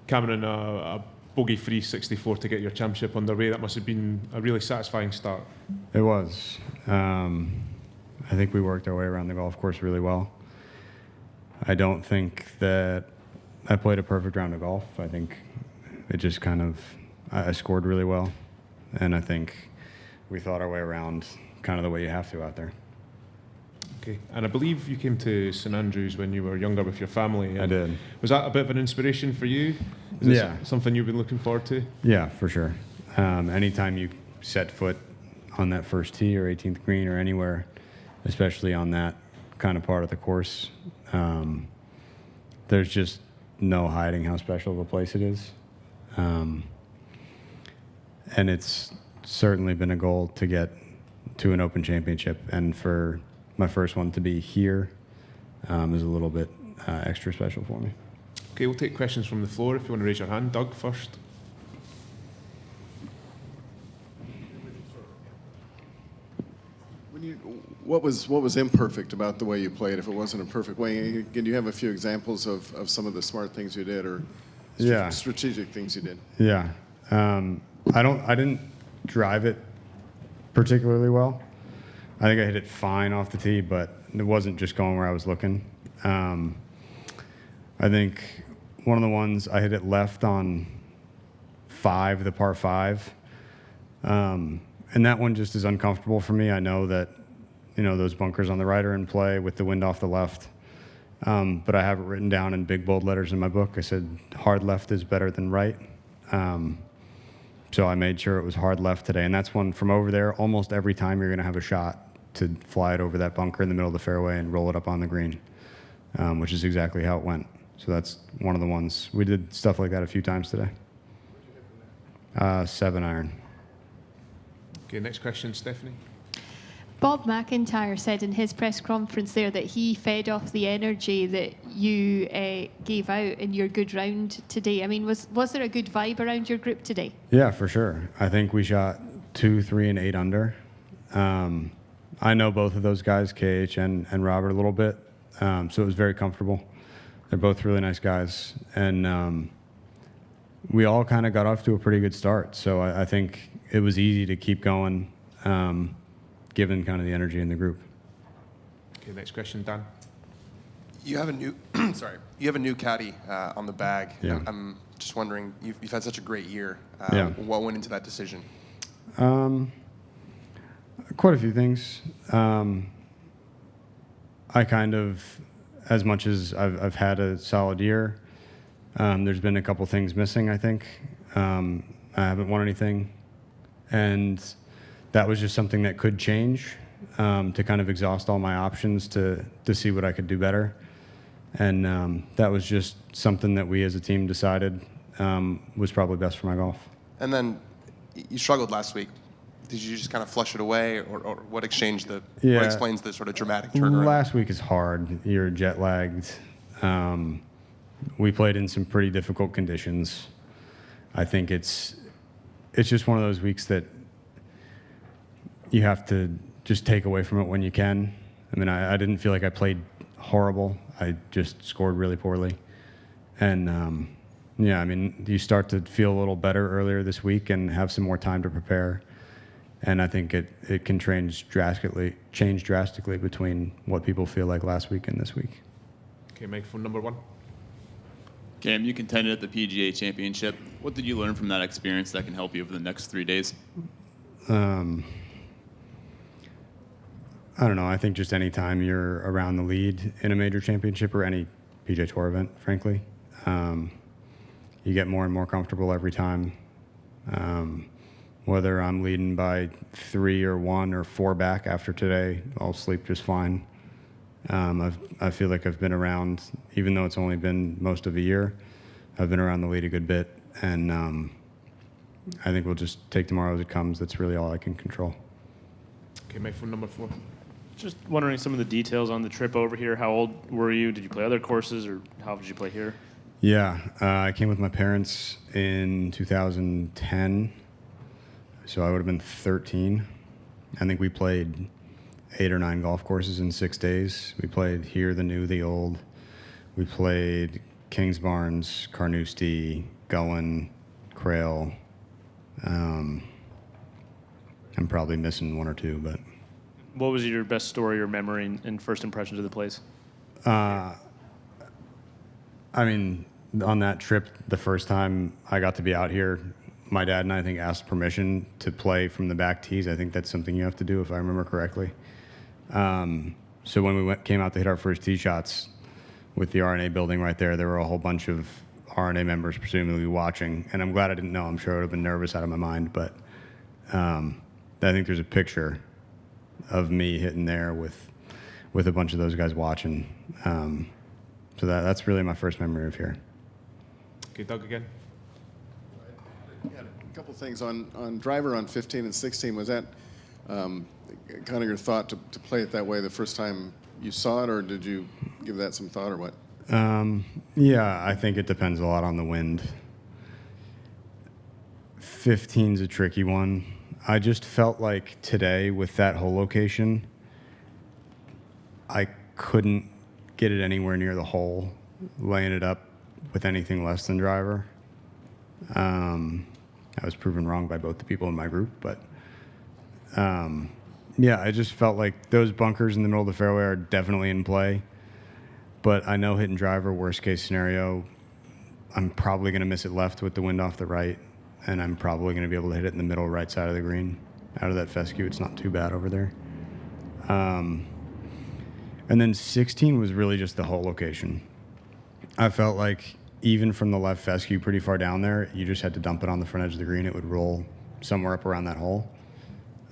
Cameron, a bogey-free 64 to get your championship underway. That must have been a really satisfying start. It was. I think we worked our way around the golf course really well. I don't think that I played a perfect round of golf. I think it just I scored really well. And I think we thought our way around kind of the way you have to out there. Okay, and I believe you came to St Andrews when you were younger with your family. I did. Was that a bit of an inspiration for you? Is this something you've been looking forward to? Yeah, for sure. Anytime you set foot on that first tee or 18th green or anywhere, especially on that kind of part of the course, there's just no hiding how special of a place it is. And it's certainly been a goal to get to an Open Championship, and for my first one to be here is a little bit extra special for me. Okay, we'll take questions from the floor. If you want to raise your hand. Doug first. What was imperfect about the way you played if it wasn't a perfect way? Can you have a few examples of some of the smart things you did or strategic things you did? Yeah. I didn't drive it particularly well. I think I hit it fine off the tee, but it wasn't just going where I was looking. I think one of the ones I hit it left on 5, the par 5. And that one just is uncomfortable for me. I know that, those bunkers on the right are in play with the wind off the left. But I have it written down in big bold letters in my book. I said hard left is better than right. So I made sure it was hard left today. And that's one from over there. Almost every time you're going to have a shot to fly it over that bunker in the middle of the fairway and roll it up on the green, which is exactly how it went. So that's one of the ones. We did stuff like that a few times today. 7 iron. Okay, next question, Stephanie. Bob McIntyre said in his press conference there that he fed off the energy that you gave out in your good round today. I mean, was there a good vibe around your group today? Yeah, for sure. I think we shot 2, 3, and 8 under. I know both of those guys, KH and Robert, a little bit, so it was very comfortable. They're both really nice guys, and we all kind of got off to a pretty good start. So I think it was easy to keep going, given kind of the energy in the group. Okay, next question, Dan. You have a new, you have a new caddy on the bag. Yeah. I'm just wondering, you've had such a great year. What went into that decision? Quite a few things. I kind of, as much as I've had a solid year, there's been a couple things missing, I think. I haven't won anything. And that was just something that could change, to kind of exhaust all my options to see what I could do better. And that was just something that we as a team decided was probably best for my golf. And then you struggled last week. Did you just kind of flush it away, or what explains the sort of dramatic turnaround? Last week is hard. You're jet lagged. We played in some pretty difficult conditions. I think it's just one of those weeks that you have to just take away from it when you can. I mean, I didn't feel like I played horrible. I just scored really poorly. And, I mean, you start to feel a little better earlier this week and have some more time to prepare. And I think it can change drastically between what people feel like last week and this week. Okay, microphone number 1. Cam, you contended at the PGA Championship. What did you learn from that experience that can help you over the next 3 days? I don't know. I think just any time you're around the lead in a major championship or any PGA Tour event, frankly, you get more and more comfortable every time. Whether I'm leading by 3 or 1 or 4 back after today, I'll sleep just fine. I feel like I've been around, even though it's only been most of a year, I've been around the lead a good bit. And I think we'll just take tomorrow as it comes. That's really all I can control. Okay, microphone number 4. Just wondering some of the details on the trip over here. How old were you? Did you play other courses, or how did you play here? Yeah, I came with my parents in 2010, so I would have been 13. I think we played 8 or 9 golf courses in 6 days. We played here, the new, the old. We played Kingsbarns, Carnoustie, Gullen, Crail. I'm probably missing one or two, but. What was your best story or memory and first impressions of the place? I mean, on that trip, the first time I got to be out here, my dad and I think asked permission to play from the back tees. I think that's something you have to do, if I remember correctly. So when we came out to hit our first tee shots with the RNA building right there, there were a whole bunch of RNA members presumably watching, and I'm glad I didn't know. I'm sure I would have been nervous out of my mind, but I think there's a picture of me hitting there with a bunch of those guys watching. So that's really my first memory of here. Okay, Doug again. Yeah, a couple things on driver on 15 and 16. Was that kind of your thought to play it that way the first time you saw it, or did you give that some thought, or what? Yeah, I think it depends a lot on the wind. 15's a tricky one. I just felt like today with that hole location, I couldn't get it anywhere near the hole, laying it up with anything less than driver. I was proven wrong by both the people in my group, but yeah, I just felt like those bunkers in the middle of the fairway are definitely in play. But I know hitting driver, worst case scenario, I'm probably going to miss it left with the wind off the right, and I'm probably going to be able to hit it in the middle right side of the green. Out of that fescue, it's not too bad over there. And then 16 was really just the hole location. I felt like even from the left fescue pretty far down there, you just had to dump it on the front edge of the green. It would roll somewhere up around that hole.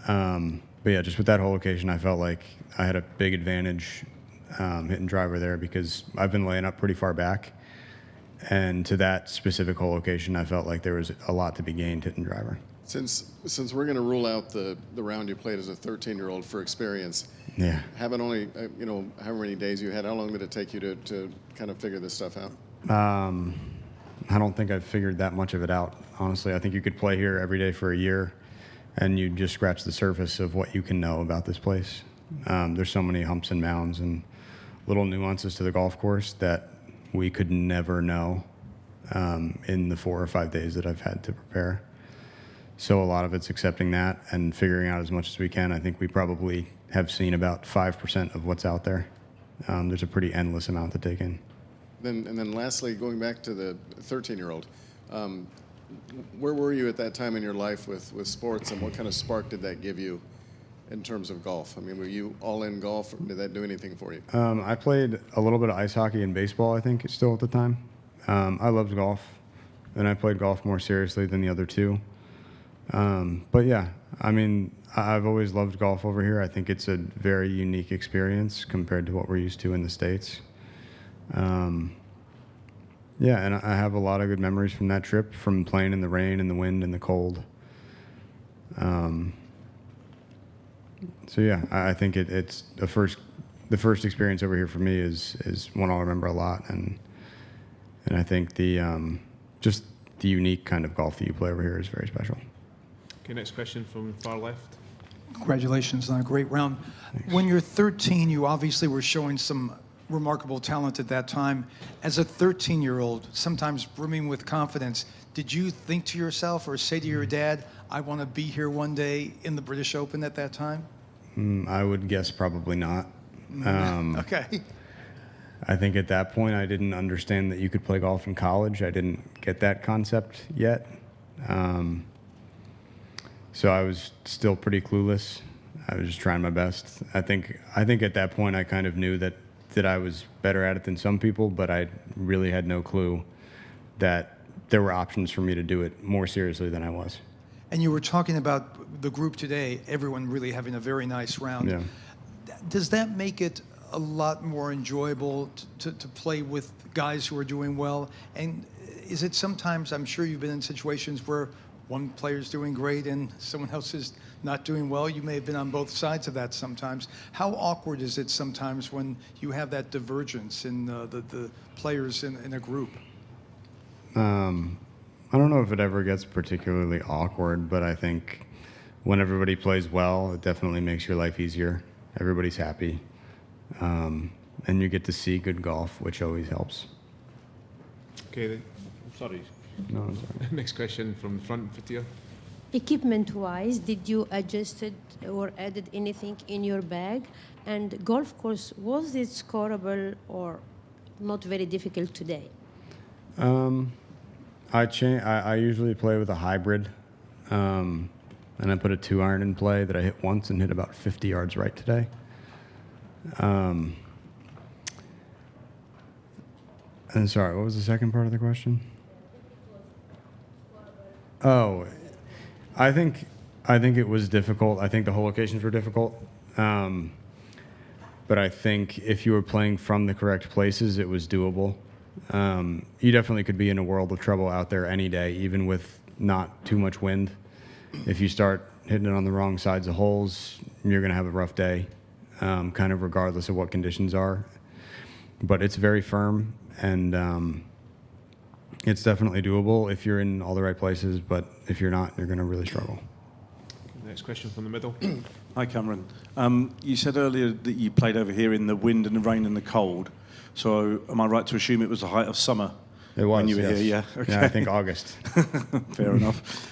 But yeah, just with that hole location, I felt like I had a big advantage hitting driver there because I've been laying up pretty far back. And to that specific hole location, I felt like there was a lot to be gained hitting driver. Since we're going to rule out the round you played as a 13-year-old for experience, yeah, having only however many days you had, how long did it take you to kind of figure this stuff out? I don't think I've figured that much of it out, honestly. I think you could play here every day for a year, and you'd just scratch the surface of what you can know about this place. There's so many humps and mounds and little nuances to the golf course that we could never know in the 4 or 5 days that I've had to prepare. So a lot of it's accepting that and figuring out as much as we can. I think we probably have seen about 5% of what's out there. There's a pretty endless amount to take in. Then lastly, going back to the 13-year-old, where were you at that time in your life with sports, and what kind of spark did that give you in terms of golf? I mean, were you all in golf, or did that do anything for you? I played a little bit of ice hockey and baseball, I think, still at the time. I loved golf, and I played golf more seriously than the other two. But yeah, I mean, I've always loved golf over here. I think it's a very unique experience compared to what we're used to in the States. Yeah, and I have a lot of good memories from that trip, from playing in the rain and the wind and the cold. So yeah, I think it's the first experience over here for me is one I'll remember a lot, and I think the just the unique kind of golf that you play over here is very special. Okay, next question from far left. Congratulations on a great round. Thanks. When you're 13, you obviously were showing some remarkable talent at that time. As a 13-year-old, sometimes brimming with confidence, did you think to yourself or say to your dad, I want to be here one day in the British Open at that time? I would guess probably not. Okay. I think at that point I didn't understand that you could play golf in college. I didn't get that concept yet. So I was still pretty clueless. I was just trying my best. I think at that point I kind of knew that I was better at it than some people, but I really had no clue that there were options for me to do it more seriously than I was. And you were talking about the group today, everyone really having a very nice round. Yeah. Does that make it a lot more enjoyable to play with guys who are doing well? And is it sometimes, I'm sure you've been in situations where one player's doing great and someone else is not doing well. You may have been on both sides of that sometimes. How awkward is it sometimes when you have that divergence in the players in a group? I don't know if it ever gets particularly awkward, but I think when everybody plays well, it definitely makes your life easier. Everybody's happy. And you get to see good golf, which always helps. Okay, sorry. No, I'm sorry. Next question from the front, Fatia. Equipment-wise, did you adjusted or added anything in your bag? And golf course, was it scoreable or not very difficult today? I usually play with a hybrid, and I put a 2-iron in play that I hit once and hit about 50 yards right today. And sorry, what was the second part of the question? Oh, I think it was difficult. I think the whole locations were difficult. But I think if you were playing from the correct places, it was doable. You definitely could be in a world of trouble out there any day, even with not too much wind. If you start hitting it on the wrong sides of holes, you're going to have a rough day, kind of regardless of what conditions are. But it's very firm, and it's definitely doable if you're in all the right places. But if you're not, you're going to really struggle. Next question from the middle. Hi, Cameron. You said earlier that you played over here in the wind and the rain and the cold. So am I right to assume it was the height of summer? It was, when you were yes. here? Yeah. Okay. Yeah, I think August. Fair enough.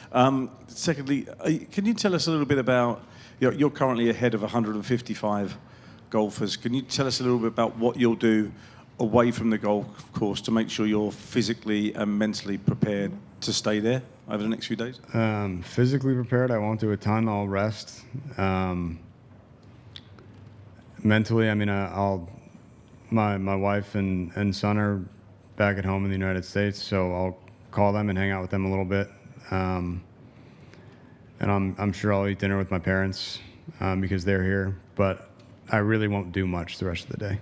Secondly, can you tell us a little bit about, you're currently ahead of 155 golfers. Can you tell us a little bit about what you'll do away from the golf course to make sure you're physically and mentally prepared to stay there over the next few days? Physically prepared, I won't do a ton. I'll rest. Mentally, I mean, my wife and son are back at home in the United States, so I'll call them and hang out with them a little bit. And I'm sure I'll eat dinner with my parents because they're here, but I really won't do much the rest of the day.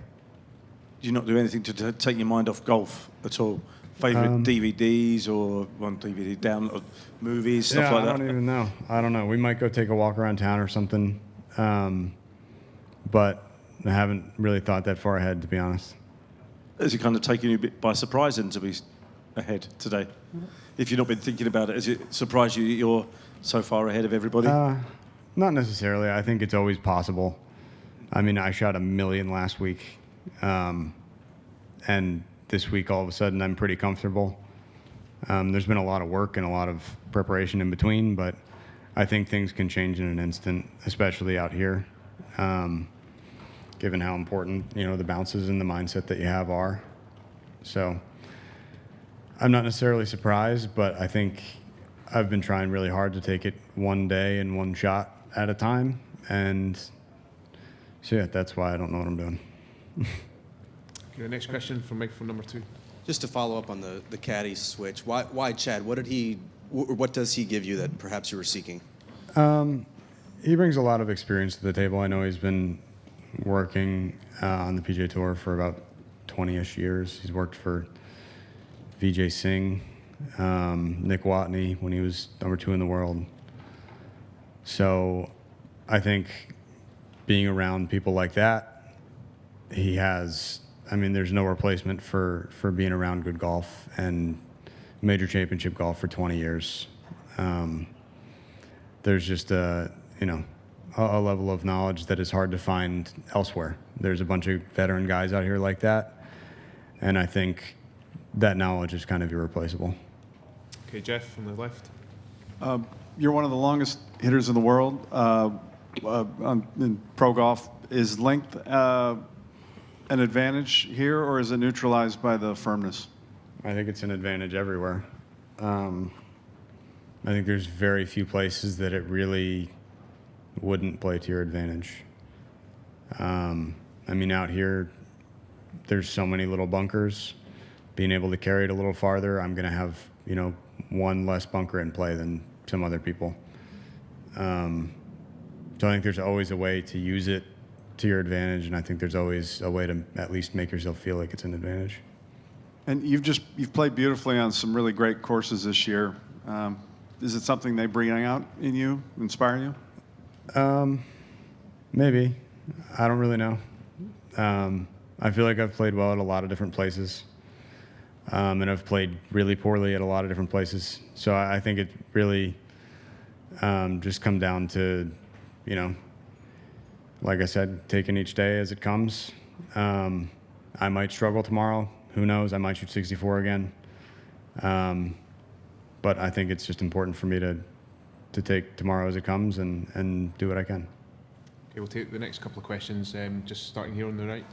Do you not do anything to take your mind off golf at all? Favorite DVDs or one DVD down, or movies, stuff like that? I don't even know. I don't know. We might go take a walk around town or something, but I haven't really thought that far ahead, to be honest. Has it kind of taken you a bit by surprise then to be ahead today? If you've not been thinking about it, has it surprised you that you're so far ahead of everybody? Not necessarily. I think it's always possible. I mean, I shot 1 million last week, and this week all of a sudden I'm pretty comfortable. There's been a lot of work and a lot of preparation in between, but I think things can change in an instant, especially out here, given how important, the bounces and the mindset that you have are. So I'm not necessarily surprised, but I think I've been trying really hard to take it one day and one shot at a time. And so, yeah, that's why I don't know what I'm doing. Okay, next question from microphone number 2. Just to follow up on the caddy switch, why Chad? What does he give you that perhaps you were seeking? He brings a lot of experience to the table. I know he's been working on the PGA Tour for about 20-ish years. He's worked for Vijay Singh, Nick Watney when he was number 2 in the world. So I think being around people like that, he has, there's no replacement for being around good golf and major championship golf for 20 years. There's just a level of knowledge that is hard to find elsewhere. There's a bunch of veteran guys out here like that, and I think that knowledge is kind of irreplaceable. Okay, Jeff on the left. You're one of the longest hitters in the world in pro golf. Is length an advantage here, or is it neutralized by the firmness? I think it's an advantage everywhere. I think there's very few places that it really wouldn't play to your advantage. Out here, there's so many little bunkers. Being able to carry it a little farther, I'm going to have, one less bunker in play than some other people. So I think there's always a way to use it to your advantage, and I think there's always a way to at least make yourself feel like it's an advantage. And you've played beautifully on some really great courses this year. Is it something they bring out in you, inspire you? Maybe. I don't really know. I feel like I've played well at a lot of different places, and I've played really poorly at a lot of different places. So I think it really just come down to, like I said, taking each day as it comes. I might struggle tomorrow. Who knows? I might shoot 64 again. But I think it's just important for me to take tomorrow as it comes and do what I can. Okay, we'll take the next couple of questions, just starting here on the right.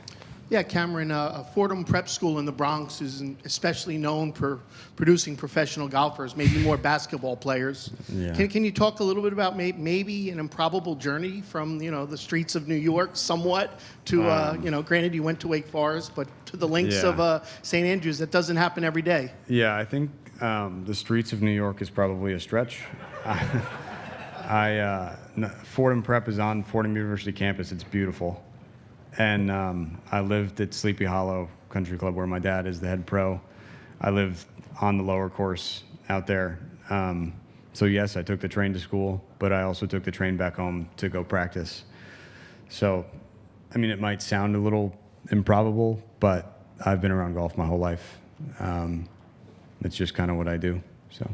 Yeah, Cameron, Fordham Prep School in the Bronx is especially known for producing professional golfers, maybe more basketball players. Yeah. Can you talk a little bit about maybe an improbable journey from the streets of New York, somewhat, to granted you went to Wake Forest, but to the links of St. Andrews? That doesn't happen every day. Yeah, I think the streets of New York is probably a stretch. Fordham Prep is on Fordham University campus. It's beautiful. And I lived at Sleepy Hollow Country Club where my dad is the head pro. I lived on the lower course out there. So yes, I took the train to school, but I also took the train back home to go practice. So, I mean, it might sound a little improbable, but I've been around golf my whole life. It's just kind of what I do, so.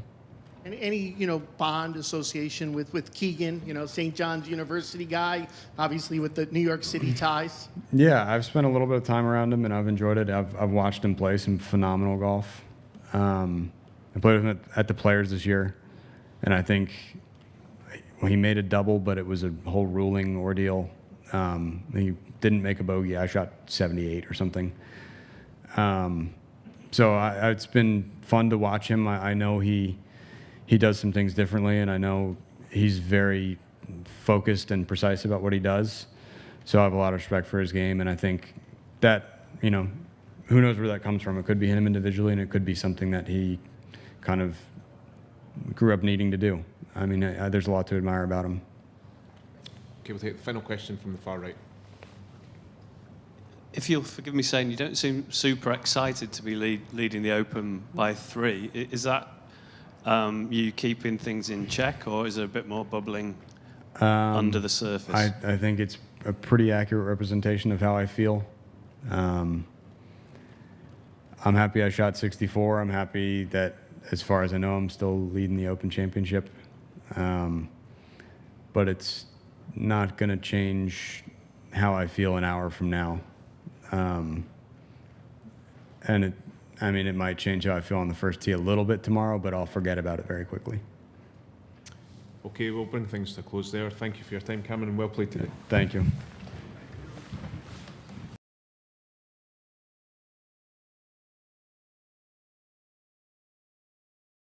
Any bond association with Keegan, St. John's University guy, obviously with the New York City ties? Yeah, I've spent a little bit of time around him, and I've enjoyed it. I've watched him play some phenomenal golf. I played with him at the Players this year, and I think he made a double, but it was a whole ruling ordeal. He didn't make a bogey. I shot 78 or something. So it's been fun to watch him. I know he does some things differently, and I know he's very focused and precise about what he does. So I have a lot of respect for his game, and I think that, who knows where that comes from. It could be him individually, and it could be something that he kind of grew up needing to do. I mean, there's a lot to admire about him. Okay, we'll take the final question from the far right. If you'll forgive me saying, you don't seem super excited to be leading the Open by 3. Is that you keeping things in check, or is there a bit more bubbling under the surface? I think it's a pretty accurate representation of how I feel. I'm happy I shot 64. I'm happy that, as far as I know, I'm still leading the Open Championship. But it's not going to change how I feel an hour from now. And it might change how I feel on the first tee a little bit tomorrow, but I'll forget about it very quickly. Okay, we'll bring things to a close there. Thank you for your time, Cameron, and well played today. Thank you.